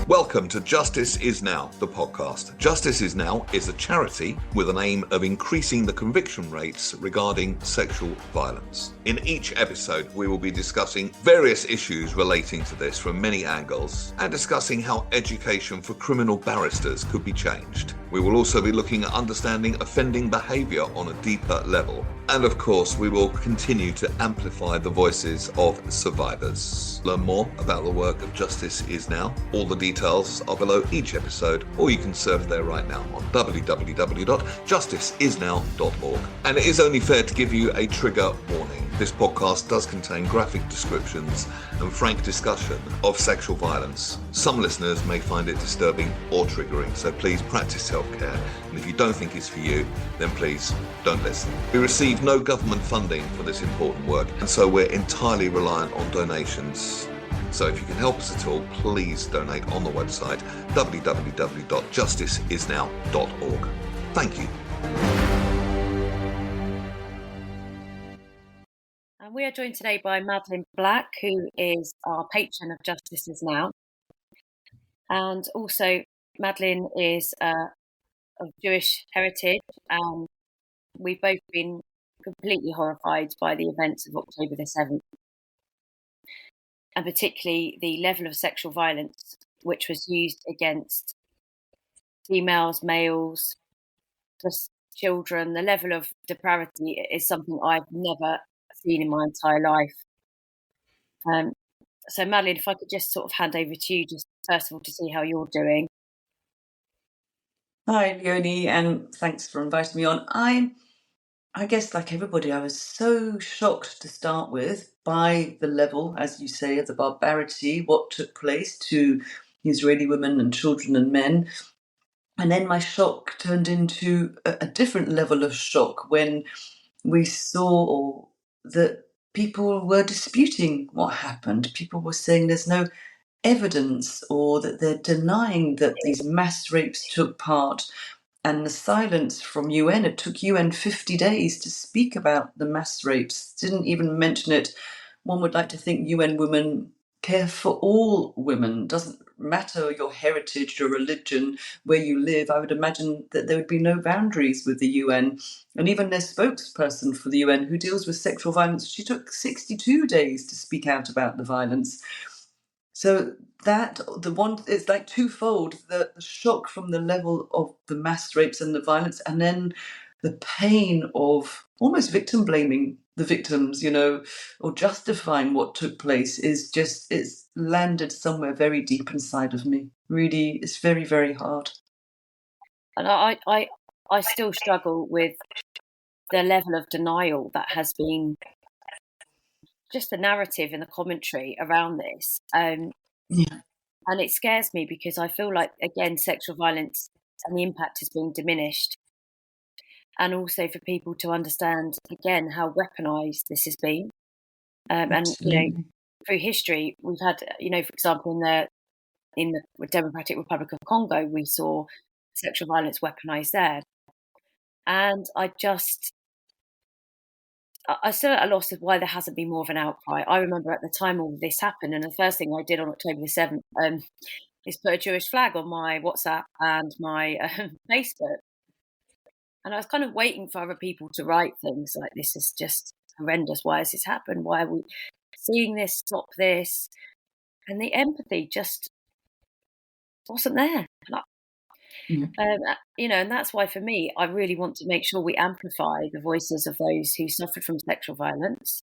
Welcome to Justice Is Now, the podcast. Justice Is Now is a charity with an aim of increasing the conviction rates regarding sexual violence. In each episode, we will be discussing various issues relating to this from many angles and discussing how education for criminal barristers could be changed. We will also be looking at understanding offending behaviour on a deeper level. And of course, we will continue to amplify the voices of survivors. Learn more about the work of Justice Is Now. All the details are below each episode, or you can surf there right now on www.justiceisnow.org. And it is only fair to give you a trigger warning. This podcast does contain graphic descriptions and frank discussion of sexual violence. Some listeners may find it disturbing or triggering, so please practice self-care. And if you don't think it's for you, then please don't listen. We receive no government funding for this important work, and so we're entirely reliant on donations. So if you can help us at all, please donate on the website www.justiceisnow.org. Thank you. And we are joined today by Madeleine Black, who is our patron of Justice Is Now. And also, Madeleine is of Jewish heritage, and we've both been completely horrified by the events of October the 7th, and particularly the level of sexual violence which was used against females, males, just children. The level of depravity is something I've never seen in my entire life. So Madeleine, if I could just sort of hand over to you, just first of all, to see how you're doing. Hi, Leonie, and thanks for inviting me on. I guess, like everybody, I was so shocked to start with by the level, as you say, of the barbarity, what took place to Israeli women and children and men. And then my shock turned into a different level of shock when we saw that people were disputing what happened. People were saying there's no evidence, or that they're denying that these mass rapes took part. And the silence from UN, it took UN 50 days to speak about the mass rapes, didn't even mention it. One would like to think UN women care for all women. Doesn't matter your heritage, your religion, where you live. I would imagine that there would be no boundaries with the UN. And even their spokesperson for the UN, who deals with sexual violence, she took 62 days to speak out about the violence. So it's like twofold, the shock from the level of the mass rapes and the violence, and then the pain of almost victim blaming the victims, or justifying what took place it's landed somewhere very deep inside of me. Really, it's very, very hard. And I still struggle with the level of denial that has been just the narrative and the commentary around this. And it scares me because I feel like, again, sexual violence and the impact is being diminished. And also for people to understand, again, how weaponized this has been. And, through history, we've had, for example, in the Democratic Republic of Congo, we saw sexual violence weaponized there. And I'm still at a loss of why there hasn't been more of an outcry. I remember at the time all this happened, and the first thing I did on October the 7th is put a Jewish flag on my WhatsApp and my Facebook. And I was kind of waiting for other people to write things like, this is just horrendous. Why has this happened? Why are we seeing this? Stop this. And the empathy just wasn't there. And that's why, for me, I really want to make sure we amplify the voices of those who suffered from sexual violence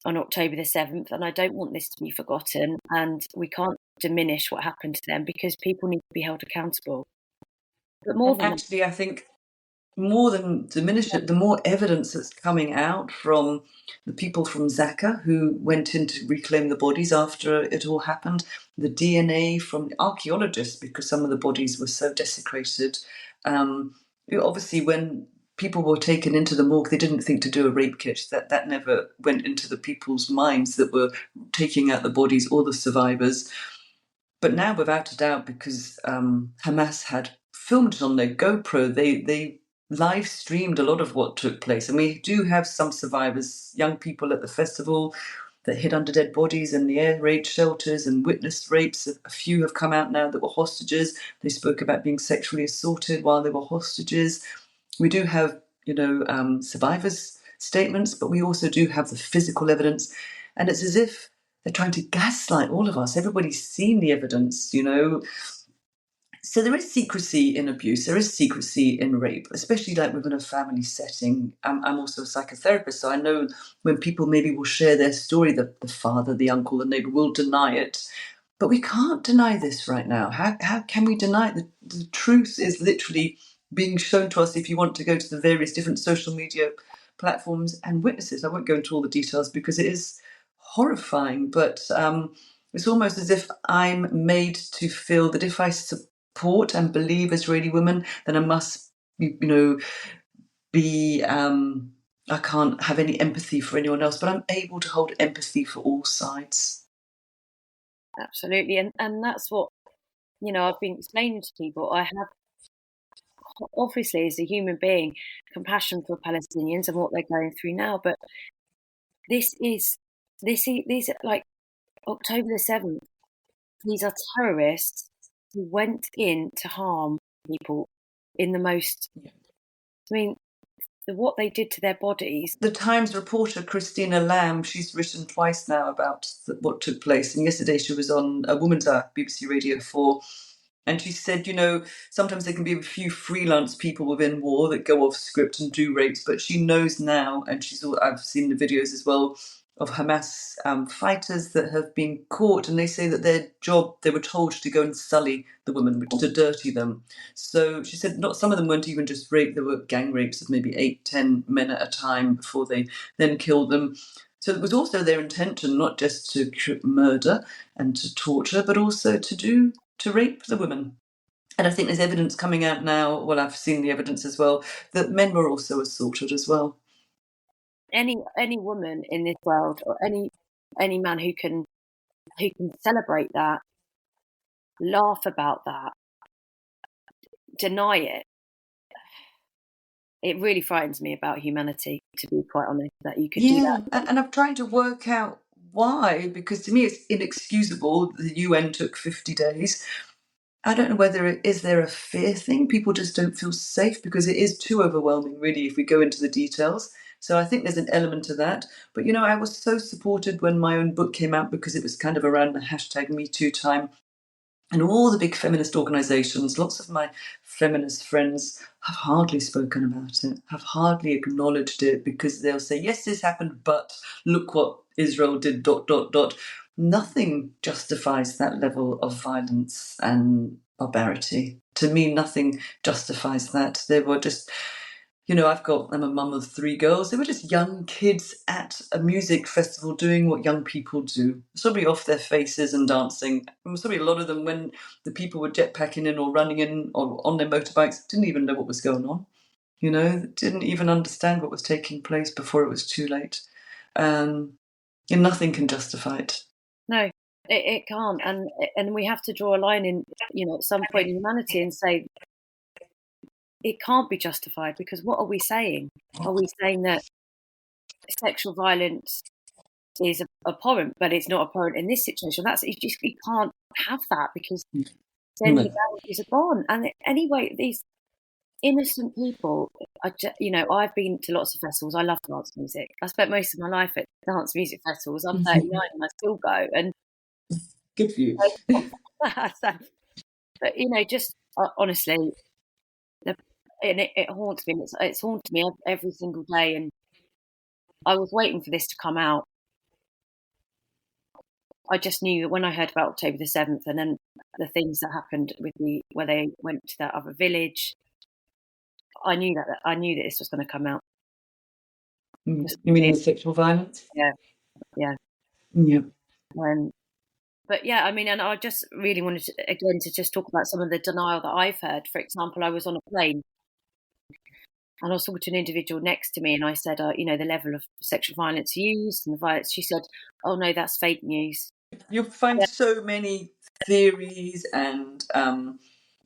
on October the 7th. And I don't want this to be forgotten. And we can't diminish what happened to them, because people need to be held accountable. But I think more than diminish it, the more evidence that's coming out from the people from Zaka who went in to reclaim the bodies after it all happened, the DNA from the archaeologists, because some of the bodies were so desecrated. Obviously, when people were taken into the morgue, they didn't think to do a rape kit. That never went into the people's minds that were taking out the bodies or the survivors. But now, without a doubt, because Hamas had filmed it on their GoPro, they live streamed a lot of what took place. And we do have some survivors, young people at the festival that hid under dead bodies in the air raid shelters and witnessed rapes. A few have come out now that were hostages. They spoke about being sexually assaulted while they were hostages. We do have, survivors' statements, but we also do have the physical evidence. And it's as if they're trying to gaslight all of us. Everybody's seen the evidence, So there is secrecy in abuse. There is secrecy in rape, especially like within a family setting. I'm also a psychotherapist, so I know when people maybe will share their story, the father, the uncle, the neighbour will deny it. But we can't deny this right now. How can we deny it? The truth is literally being shown to us if you want to go to the various different social media platforms and witness it. I won't go into all the details because it is horrifying, but it's almost as if I'm made to feel that if I support and believe Israeli women, then I must, be. I can't have any empathy for anyone else, but I'm able to hold empathy for all sides. Absolutely, and that's what I've been explaining to people. I have, obviously, as a human being, compassion for Palestinians and what they're going through now, but these are like October the 7th. These are terrorists who went in to harm people in the most. I mean, what they did to their bodies. The Times reporter Christina Lamb, she's written twice now about what took place, and yesterday she was on a Woman's Hour, BBC Radio 4, and she said, sometimes there can be a few freelance people within war that go off script and do rapes, but she knows now, and I've seen the videos as well, of Hamas fighters that have been caught, and they say that their job, they were told to go and sully the women, to dirty them. So she said not some of them weren't even just rape, there were gang rapes of maybe 8-10 men at a time before they then killed them. So it was also their intention not just to murder and to torture, but also to rape the women. And I think there's evidence coming out now, well, I've seen the evidence as well, that men were also assaulted as well. Any woman in this world, or any man who can celebrate that, laugh about that, deny it, it really frightens me about humanity, to be quite honest, that you could do that. And I'm trying to work out why, because to me it's inexcusable. The UN took 50 days. I don't know whether is there a fear thing? People just don't feel safe because it is too overwhelming, really, if we go into the details. So I think there's an element to that. But, I was so supported when my own book came out because it was kind of around the hashtag Me Too time. And all the big feminist organisations, lots of my feminist friends have hardly spoken about it, have hardly acknowledged it, because they'll say, yes, this happened, but look what Israel did, ... Nothing justifies that level of violence and barbarity. To me, nothing justifies that. They were just, I'm a mum of 3 girls. They were just young kids at a music festival doing what young people do. Probably off their faces and dancing. And probably a lot of them, when the people were jetpacking in or running in or on their motorbikes, didn't even know what was going on. Didn't even understand what was taking place before it was too late. And nothing can justify it. No, it can't, and we have to draw a line in, at some point in humanity and say it can't be justified, because what are we saying? Are we saying that sexual violence is abhorrent, but it's not abhorrent in this situation? You can't have that, because then the boundaries are gone. And anyway, these innocent people, I've been to lots of festivals. I love dance music. I spent most of my life at dance music festivals. I'm 39 and I still go. And good for you. But just honestly, it haunts me. It's haunted me every single day, and I was waiting for this to come out. I just knew that when I heard about October the 7th, and then the things that happened where they went to that other village, I knew that this was going to come out. You mean the sexual violence? Yeah. But yeah, I mean, and I just really wanted to just talk about some of the denial that I've heard. For example, I was on a plane and I was talking to an individual next to me, and I said, the level of sexual violence used and the violence. She said, "Oh no, that's fake news." You'll find so many theories and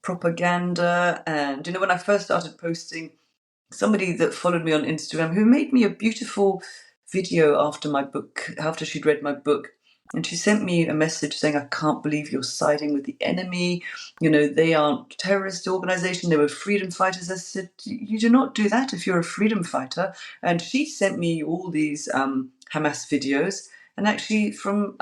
propaganda. And when I first started posting, somebody that followed me on Instagram who made me a beautiful video after she'd read my book. And she sent me a message saying, I can't believe you're siding with the enemy. They aren't a terrorist organization. They were freedom fighters. I said, you do not do that if you're a freedom fighter. And she sent me all these Hamas videos. And actually, from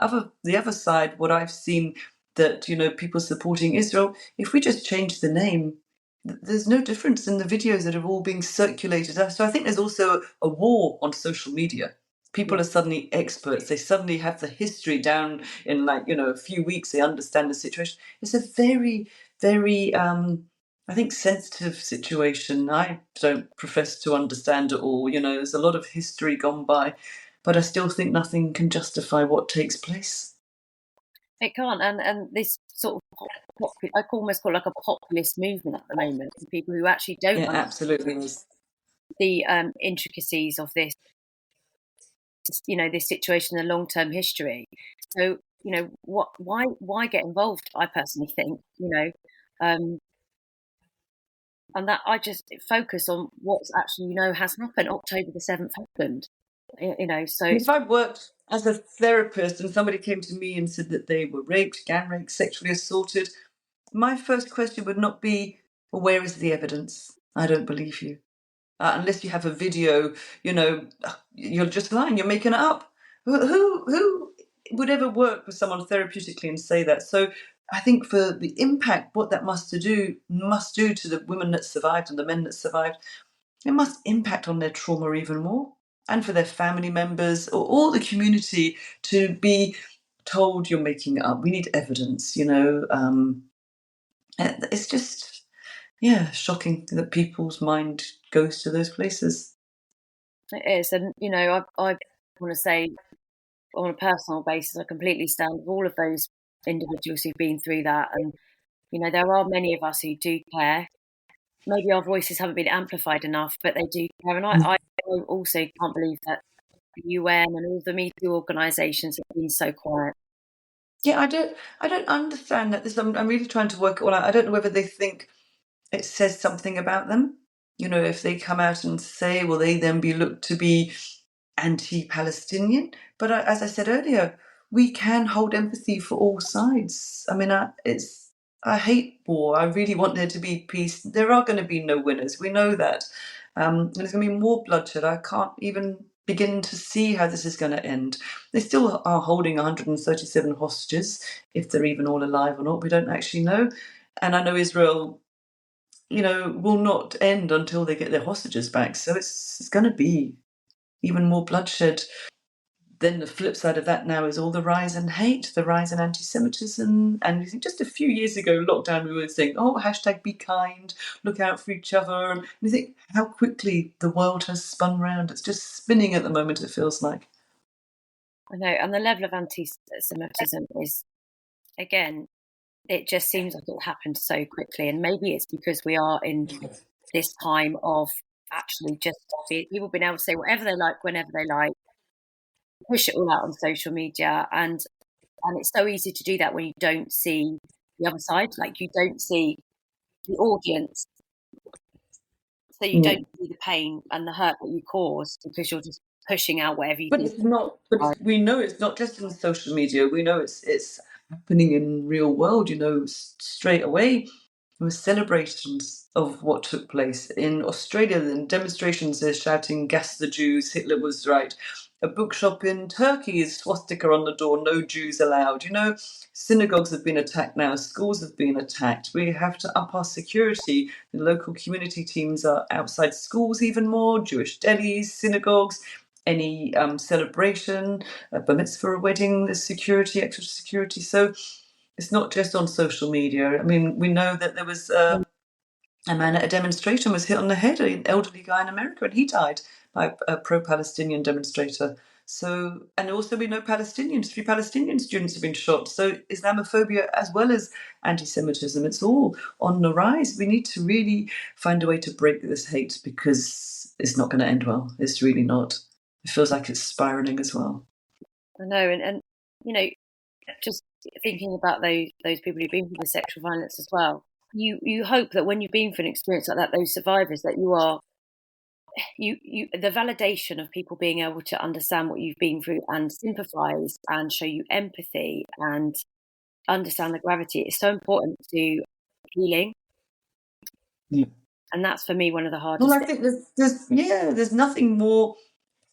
the other side, what I've seen that, people supporting Israel, if we just change the name, there's no difference in the videos that are all being circulated. So I think there's also a war on social media. People are suddenly experts. They suddenly have the history down in a few weeks. They understand the situation. It's a very, very, I think, sensitive situation. I don't profess to understand it all. There's a lot of history gone by, but I still think nothing can justify what takes place. It can't, and this sort of I almost call it like a populist movement at the moment. People who actually don't absolutely the intricacies of this, this situation, the long-term history. So, why get involved? I personally think, and that I just focus on what's actually, has happened. October the 7th happened, so. If I worked as a therapist and somebody came to me and said that they were raped, gang raped, sexually assaulted, my first question would not be, well, where is the evidence? I don't believe you. Unless you have a video, you're just lying, you're making it up. Who would ever work with someone therapeutically and say that? So I think for the impact, what that must do to the women that survived and the men that survived, it must impact on their trauma even more, and for their family members or all the community to be told you're making it up. We need evidence, It's just, shocking that people's mind goes to those places. It is, and I want to say, on a personal basis, I completely stand with all of those individuals who've been through that, and there are many of us who do care. Maybe our voices haven't been amplified enough, but they do care. And I also can't believe that the UN and all the Me Too organisations have been so quiet. Yeah, I don't understand that. I'm really trying to work it all out. I don't know whether they think it says something about them. If they come out and say, will they then be looked to be anti-Palestinian? But as I said earlier, we can hold empathy for all sides. I mean, I hate war. I really want there to be peace. There are going to be no winners. We know that. And there's going to be more bloodshed. I can't even begin to see how this is going to end. They still are holding 137 hostages, if they're even all alive or not. We don't actually know. And I know Israel, will not end until they get their hostages back. So it's going to be even more bloodshed. Then the flip side of that now is all the rise in hate, the rise in anti-Semitism. And you think just a few years ago, lockdown, we were saying, hashtag be kind, look out for each other. And you think how quickly the world has spun round. It's just spinning at the moment, it feels like. I know, and the level of anti-Semitism is, again, it just seems like it happened so quickly. And maybe it's because we are in this time of actually just people being able to say whatever they like, whenever they like, push it all out on social media. And it's so easy to do that when you don't see the other side, like you don't see the audience. So you don't see the pain and the hurt that you cause because you're just pushing out whatever you But think. it's not. But we know it's not just in social media. We know it's happening in real world. Straight away, there were celebrations of what took place in Australia. Then demonstrations, they're shouting "Gas the Jews! Hitler was right." A bookshop in Turkey is swastika on the door, no Jews allowed. Synagogues have been attacked now, schools have been attacked. We have to up our security. The local community teams are outside schools even more, Jewish delis, synagogues, any celebration, a bar mitzvah, a wedding, there's security, extra security. So it's not just on social media. I mean, we know that there was a man at a demonstration was hit on the head, an elderly guy in America, and he died by a pro-Palestinian demonstrator. So, and also we know 3 Palestinian students have been shot. So Islamophobia as well as anti-Semitism, it's all on the rise. We need to really find a way to break this hate because it's not going to end well. It's really not. It feels like it's spiraling as well. I know, and just thinking about those people who've been through the sexual violence as well. You hope that when you've been through an experience like that, those survivors, that you are the validation of people being able to understand what you've been through and sympathise and show you empathy and understand the gravity is so important to healing. Yeah. And that's for me one of the hardest Well, I think there's nothing more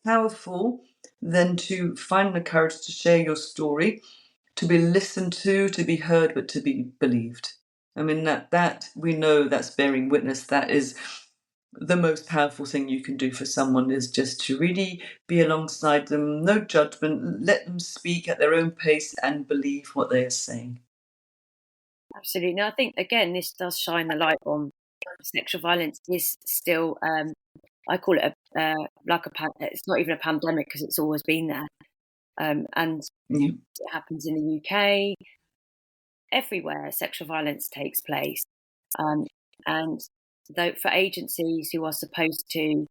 powerful than to find the courage to share your story, to be listened to be heard, but to be believed. I mean, that we know that's bearing witness. That is the most powerful thing you can do for someone, is just to really be alongside them, no judgment, let them speak at their own pace and believe what they are saying. Absolutely. Now, I think, again, this does shine the light on sexual violence is still, I call it it's not even a pandemic because it's always been there. And Yeah. it happens in the UK, everywhere sexual violence takes place. And though for agencies who are supposed to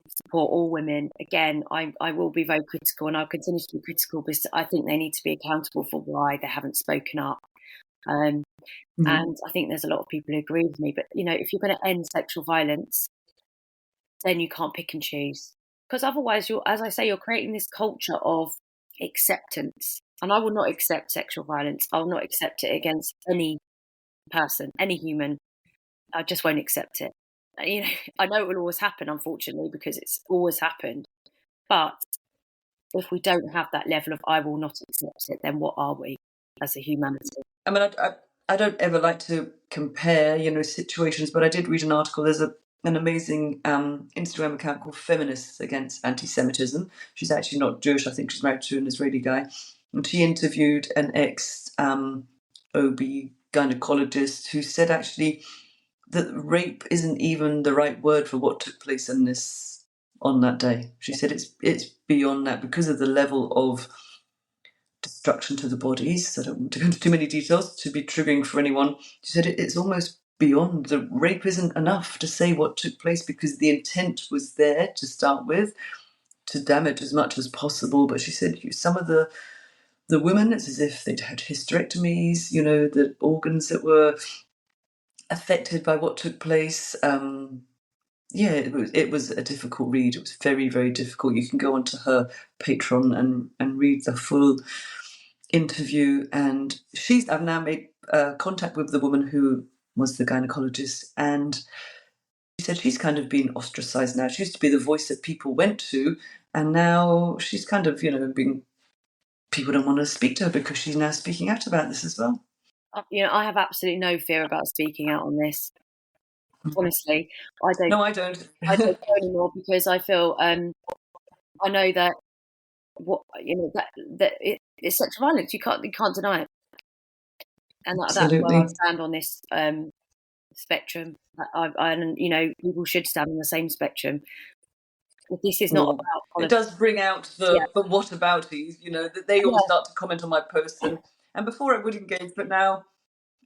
support all women, again, I will be very critical, and I'll continue to be critical because I think they need to be accountable for why they haven't spoken up. And I think there's a lot of people who agree with me. But, if you're going to end sexual violence, then you can't pick and choose. Because otherwise, as I say, you're creating this culture of acceptance. And I will not accept sexual violence. I will not accept it against any person, any human. I just won't accept it. I know it will always happen, unfortunately, because it's always happened. But if we don't have that level of I will not accept it, then what are we as a humanity? I mean, I don't ever like to compare, situations, but I did read an article. There's an amazing Instagram account called Feminists Against Anti-Semitism. She's actually not Jewish. I think she's married to an Israeli guy. And she interviewed an ex-OB gynecologist who said actually that rape isn't even the right word for what took place on that day. She said it's beyond that because of the level of destruction to the bodies. I don't want to go into too many details to be triggering for anyone. She said it's almost beyond. The rape isn't enough to say what took place because the intent was there to start with, to damage as much as possible. But she said some of the women, it's as if they'd had hysterectomies, the organs that were affected by what took place. It was a difficult read. It was very, very difficult. You can go onto her Patreon and read the full interview. And I've now made contact with the woman who was the gynecologist, and she said she's kind of been ostracized now. She used to be the voice that people went to, and now she's kind of, being, people don't want to speak to her because she's now speaking out about this as well. I have absolutely no fear about speaking out on this. Honestly, I don't. No, I don't. I don't care anymore because I feel I know that that it's sexual violence. You can't deny it, and that's where I stand on this spectrum. People should stand on the same spectrum. But this is not about. It does bring out the whatabouties. That they all start to comment on my posts, and before I would engage, but now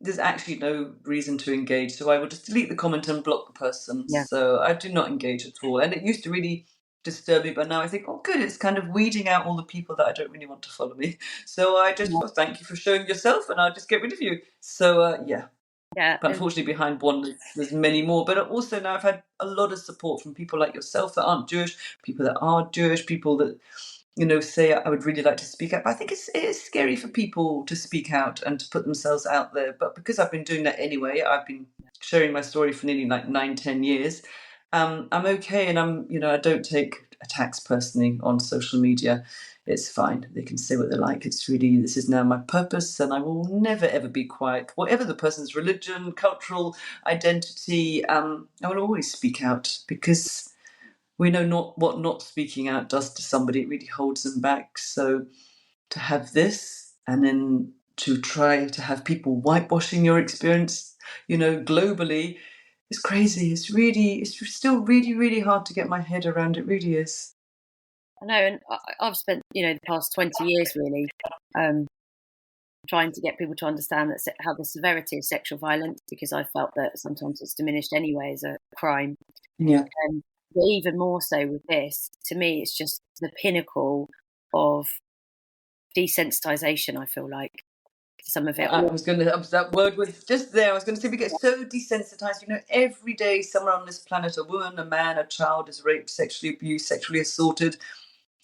there's actually no reason to engage, so I will just delete the comment and block the person. Yeah. So I do not engage at all. And it used to really disturb me, but now I think, oh good, it's kind of weeding out all the people that I don't really want to follow me. So I just thank you for showing yourself, and I'll just get rid of you. So yeah. But unfortunately behind one there's many more. But also now I've had a lot of support from people like yourself that aren't Jewish, people that are Jewish, people that say I would really like to speak out. But I think it is scary for people to speak out and to put themselves out there. But because I've been doing that anyway, I've been sharing my story for nearly 9-10 years. I'm okay, and I don't take attacks personally on social media. It's fine. They can say what they like. This is now my purpose, and I will never ever be quiet. Whatever the person's religion, cultural identity, I will always speak out because we know what not speaking out does to somebody. It really holds them back. So to have this, and then to try to have people whitewashing your experience, globally, is crazy. It's still really, really hard to get my head around. It really is. I know, and I've spent, the past 20 years really trying to get people to understand how the severity of sexual violence, because I felt that sometimes it's diminished anyway as a crime. Yeah. But even more so with this, to me, it's just the pinnacle of desensitization, I feel like. some of it. That word was just there. I was going to say we get so desensitized. Every day somewhere on this planet, a woman, a man, a child is raped, sexually abused, sexually assaulted.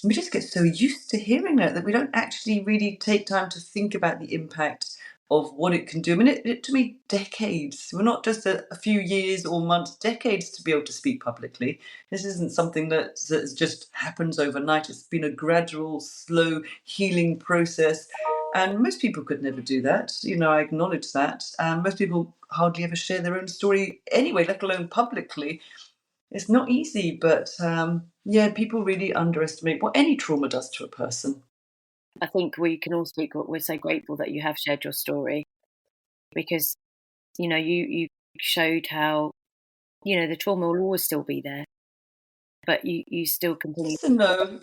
We just get so used to hearing that we don't actually really take time to think about the impact of what it can do. I mean, it to me, decades. We're not just a few years or months, decades to be able to speak publicly. This isn't something that just happens overnight. It's been a gradual, slow healing process. And most people could never do that. I acknowledge that. Most people hardly ever share their own story anyway, let alone publicly. It's not easy, but people really underestimate what any trauma does to a person. I think we can all speak. We're so grateful that you have shared your story, because you showed how the trauma will always still be there, but you still continue. No,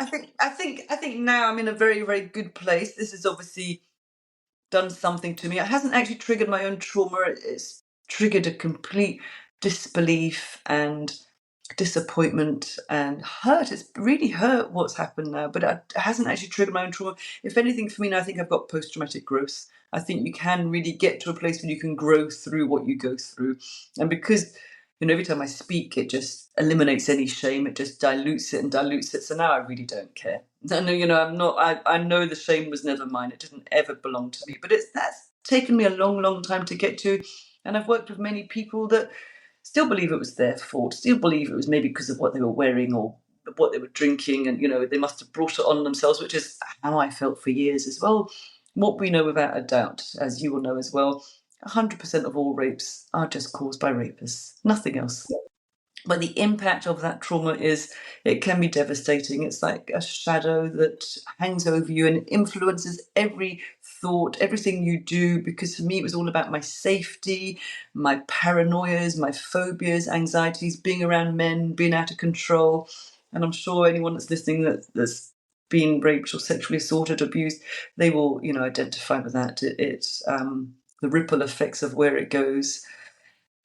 I think now I'm in a very, very good place. This has obviously done something to me. It hasn't actually triggered my own trauma. It's triggered a complete disbelief and disappointment and hurt. It's really hurt what's happened now, but it hasn't actually triggered my own trauma. If anything, for me now, I think I've got post-traumatic growth. I think you can really get to a place where you can grow through what you go through. And because every time I speak, it just eliminates any shame. It just dilutes it and dilutes it. So now I really don't care. I know, I'm not. I know the shame was never mine. It didn't ever belong to me. But that's taken me a long, long time to get to. And I've worked with many people that still believe it was their fault. Still believe it was maybe because of what they were wearing or what they were drinking, and they must have brought it on themselves, which is how I felt for years as well. What we know without a doubt, as you will know as well, 100% of all rapes are just caused by rapists, nothing else. But the impact of that trauma it can be devastating. It's like a shadow that hangs over you and influences every thought, everything you do. Because for me, it was all about my safety, my paranoias, my phobias, anxieties, being around men, being out of control. And I'm sure anyone that's listening that's been raped or sexually assaulted, abused, they will, identify with that. It's the ripple effects of where it goes.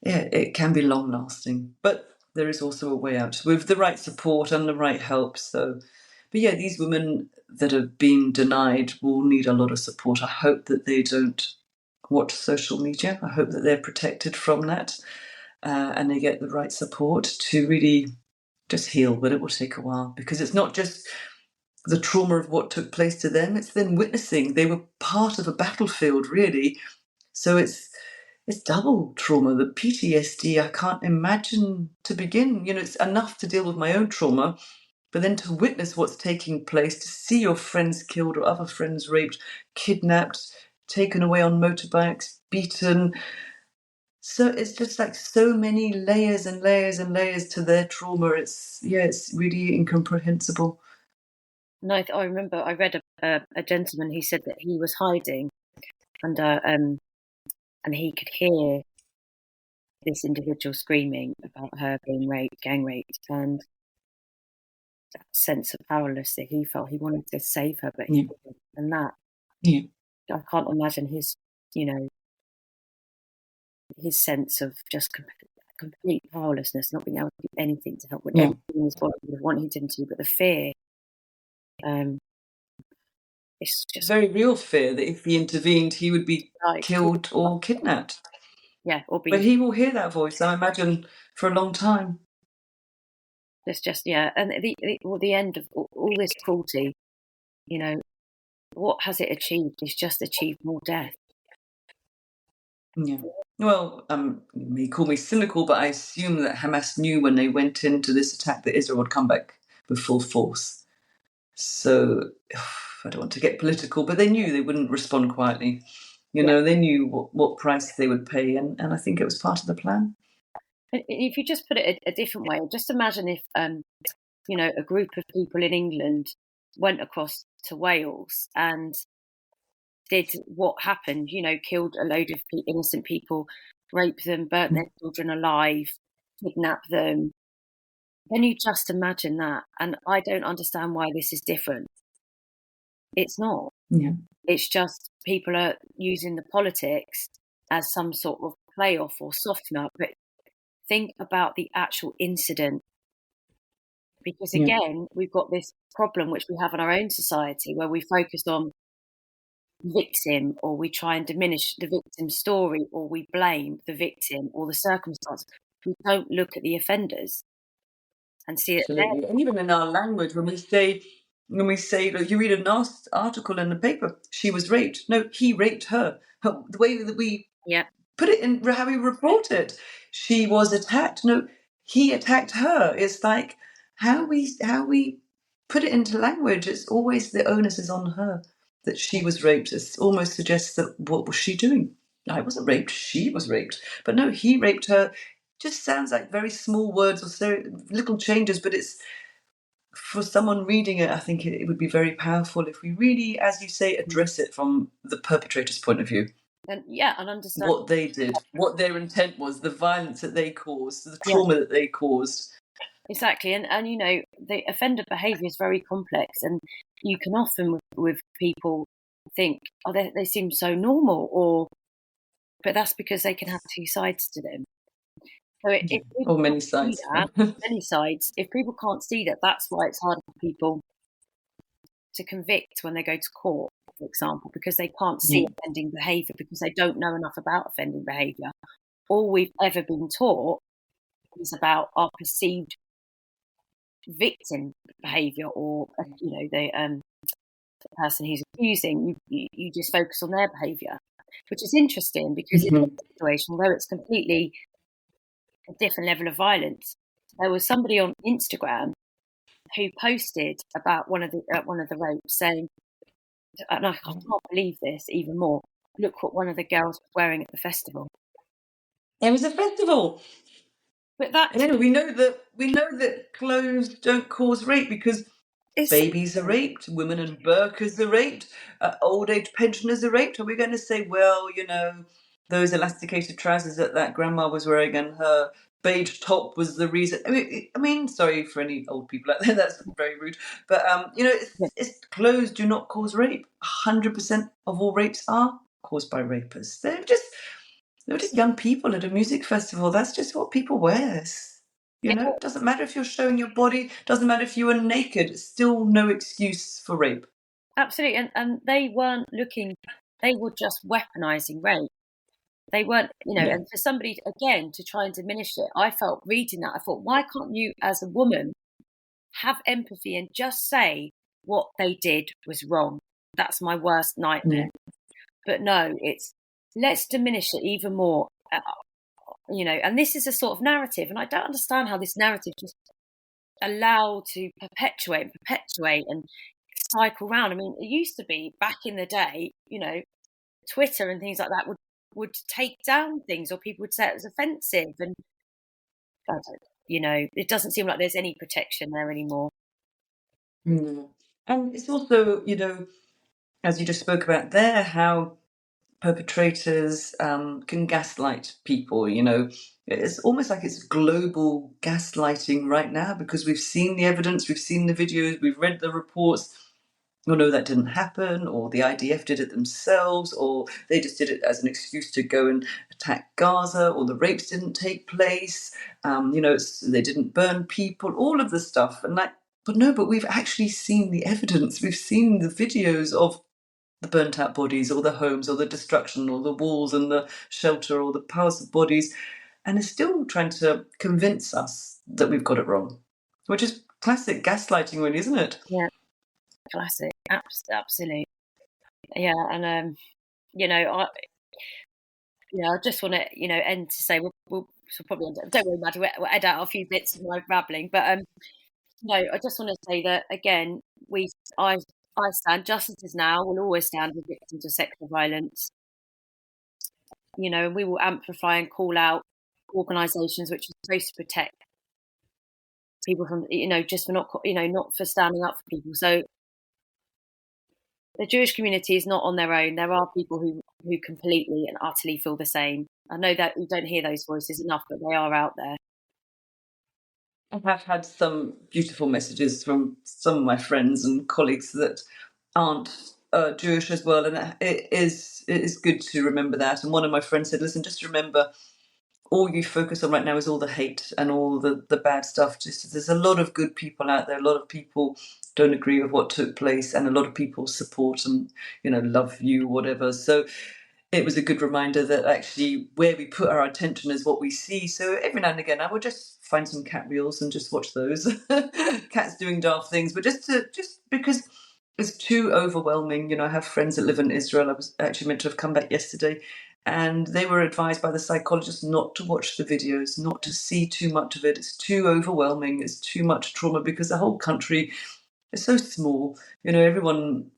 Yeah, it can be long lasting, but there is also a way out with the right support and the right help. But these women that have been denied will need a lot of support. I hope that they don't watch social media. I hope that they're protected from that and they get the right support to really just heal, but it will take a while, because it's not just the trauma of what took place to them, it's them witnessing. They were part of a battlefield, really. So it's double trauma. The PTSD, I can't imagine to begin. It's enough to deal with my own trauma, but then to witness what's taking place, to see your friends killed or other friends raped, kidnapped, taken away on motorbikes, beaten. So it's just like so many layers and layers and layers to their trauma. It's really incomprehensible. No, I remember I read a gentleman who said that he was hiding under and he could hear this individual screaming about her being raped, gang raped, and that sense of powerlessness that he felt. He wanted to save her, but he didn't. And that, I can't imagine his sense of just complete powerlessness, not being able to do anything to help with everything in his body would have wanted him to, but the fear, it's just very real fear that if he intervened, he would be killed or kidnapped. Yeah, but he will hear that voice, I imagine, for a long time. It's just and the end of all this cruelty, what has it achieved? It's just achieved more death. Yeah. Well, you may call me cynical, but I assume that Hamas knew when they went into this attack that Israel would come back with full force. So I don't want to get political, but they knew they wouldn't respond quietly. They knew what price they would pay, and I think it was part of the plan. If you just put it a different way, just imagine if a group of people in England went across to Wales and did what happened, killed a load of innocent people, raped them, burnt their children alive, kidnapped them. Can you just imagine that? And I don't understand why this is different. It's not. Yeah. It's just people are using the politics as some sort of playoff or softener. But think about the actual incident. Because again, we've got this problem which we have in our own society where we focus on victim, or we try and diminish the victim's story, or we blame the victim or the circumstance. We don't look at the offenders and see that Absolutely. And even in our language, when we say, like, you read an article in the paper, she was raped. No, he raped her. The way that we put it in how we report it, she was attacked. No, he attacked her. It's like how we put it into language. It's always the onus is on her that she was raped. It almost suggests that what was she doing? I wasn't raped. She was raped. But no, he raped her. Just sounds like very small words or so little changes, but it's for someone reading it, I think it would be very powerful if we really, as you say, address it from the perpetrator's point of view. And understand what they did, what their intent was, the violence that they caused, the trauma that they caused. Exactly, and the offender behaviour is very complex, and you can often with people think, oh, they seem so normal, but that's because they can have two sides to them. So many sides. Many sides. If people can't see that, that's why it's harder for people to convict when they go to court, for example, because they can't see offending behaviour, because they don't know enough about offending behaviour. All we've ever been taught is about our perceived victim behaviour, or the person who's accusing. You just focus on their behaviour, which is interesting, because in this situation, although it's completely a different level of violence, there was somebody on Instagram who posted about one of the rapes, saying, and I can't believe this even more, look what one of the girls was wearing at the festival. It was a festival. But that, and anyway, we know that clothes don't cause rape, because babies are raped, women in burqas are raped, old age pensioners are raped. Are we going to say, well, those elasticated trousers that grandma was wearing and her beige top was the reason? I mean, sorry for any old people out there, that's very rude. But it's clothes do not cause rape. 100% of all rapes are caused by rapists. They're just young people at a music festival. That's just what people wear. It doesn't matter if you're showing your body, doesn't matter if you are naked, it's still no excuse for rape. Absolutely, and they weren't looking, they were just weaponising rape. They weren't, and for somebody, again, to try and diminish it, I felt reading that, I thought, why can't you as a woman have empathy and just say what they did was wrong? That's my worst nightmare. But no, it's, let's diminish it even more. And this is a sort of narrative, and I don't understand how this narrative just allowed to perpetuate and cycle around. I mean, it used to be back in the day, Twitter and things like that would take down things, or people would say it was offensive, and it doesn't seem like there's any protection there anymore. And it's also, as you just spoke about there, how perpetrators can gaslight people. It's almost like it's global gaslighting right now, because we've seen the evidence, we've seen the videos, we've read the reports. No, that didn't happen, or the IDF did it themselves, or they just did it as an excuse to go and attack Gaza, or the rapes didn't take place, they didn't burn people, all of the stuff. And but we've actually seen the evidence, we've seen the videos of the burnt out bodies, or the homes, or the destruction, or the walls and the shelter, or the piles of bodies, and is still trying to convince us that we've got it wrong, which is classic gaslighting, really, isn't it? Yeah, classic, absolutely. Yeah, and I just want to end to say we'll probably don't worry, Maddie, we'll edit out a few bits of my babbling, but I just want to say that again, I stand, justice is now, will always stand with victims of sexual violence. And we will amplify and call out organisations which are supposed to protect people from, just for not for standing up for people. So the Jewish community is not on their own. There are people who completely and utterly feel the same. I know that we don't hear those voices enough, but they are out there. I have had some beautiful messages from some of my friends and colleagues that aren't Jewish as well, and it is good to remember that. And one of my friends said, listen, just remember, all you focus on right now is all the hate and all the bad stuff. Just there's a lot of good people out there, a lot of people don't agree with what took place, and a lot of people support and, love you, whatever. So it was a good reminder that actually where we put our attention is what we see. So every now and again, I would just find some cat reels and just watch those cats doing daft things, but just because it's too overwhelming. I have friends that live in Israel. I was actually meant to have come back yesterday, and they were advised by the psychologist not to watch the videos, not to see too much of it. It's too overwhelming. It's too much trauma because the whole country is so small. Everyone,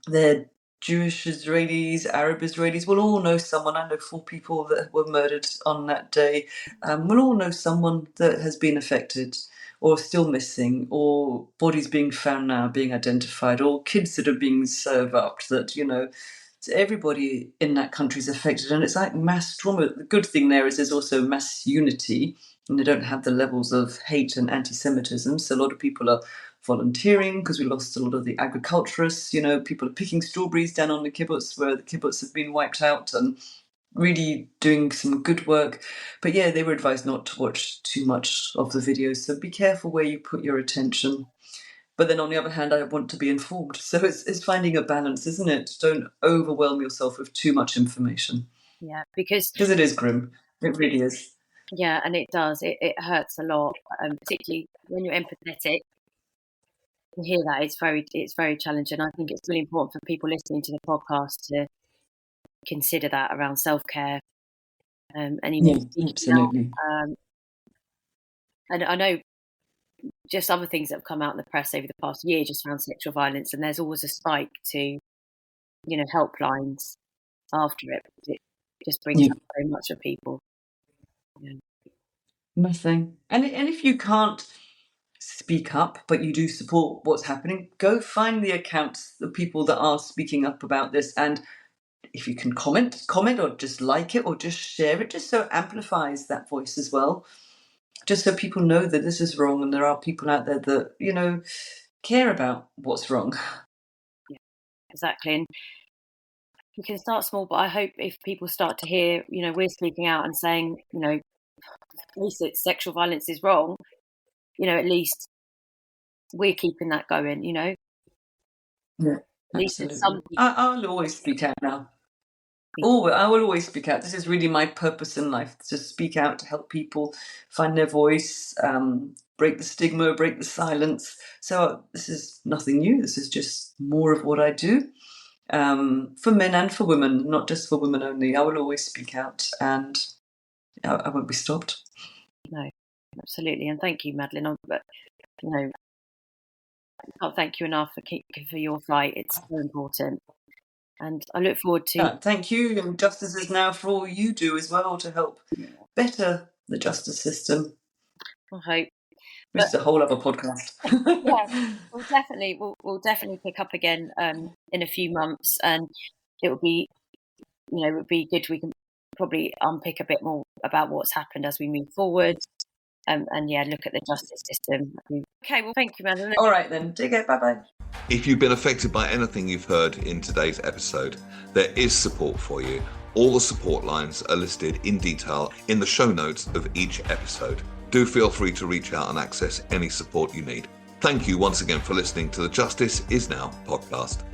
they're Jewish Israelis, Arab Israelis, we'll all know someone. I know 4 people that were murdered on that day. We'll all know someone that has been affected or still missing, or bodies being found now, being identified, or kids that are being served up that, so everybody in that country is affected. And it's like mass trauma. The good thing there is there's also mass unity, and they don't have the levels of hate and anti-Semitism. So a lot of people are volunteering because we lost a lot of the agriculturists. People are picking strawberries down on the kibbutz where the kibbutz have been wiped out, and really doing some good work. But yeah, they were advised not to watch too much of the videos. So be careful where you put your attention. But then on the other hand, I want to be informed. So it's finding a balance, isn't it? Don't overwhelm yourself with too much information. Yeah, because it is grim. It really is. Yeah, and it does. It hurts a lot, particularly when you're empathetic. You hear that it's very challenging. I think it's really important for people listening to the podcast to consider that around self-care, and absolutely. And I know just other things that have come out in the press over the past year just around sexual violence, and there's always a spike to helplines after it. It just brings up so much of people. Nothing. And if you can't speak up, but you do support what's happening, go find the accounts, the people that are speaking up about this, and if you can comment or just like it or just share it, just so it amplifies that voice as well, just so people know that this is wrong and there are people out there that care about what's wrong. Yeah, exactly. And we can start small, but I hope if people start to hear we're speaking out and saying at least sexual violence is wrong, at least we're keeping that going, Yeah, at least absolutely. some people. I'll always speak out now. I will always speak out. This is really my purpose in life, to speak out, to help people find their voice, break the stigma, break the silence. So this is nothing new. This is just more of what I do, for men and for women, not just for women only. I will always speak out, and I won't be stopped. No, absolutely. And thank you, Madeleine. But I can't thank you enough for your fight. It's so important. And I look forward to... Thank you, and Justice Is Now, for all you do as well to help better the justice system. I hope. This is a whole other podcast. Yeah, we'll definitely pick up again in a few months, and it would be good. We can probably unpick a bit more about what's happened as we move forward, and look at the justice system. Okay, well, thank you, Madeleine. All right then, take care. Bye-bye. If you've been affected by anything you've heard in today's episode, there is support for you. All the support lines are listed in detail in the show notes of each episode. Do feel free to reach out and access any support you need. Thank you once again for listening to the Justice Is Now podcast.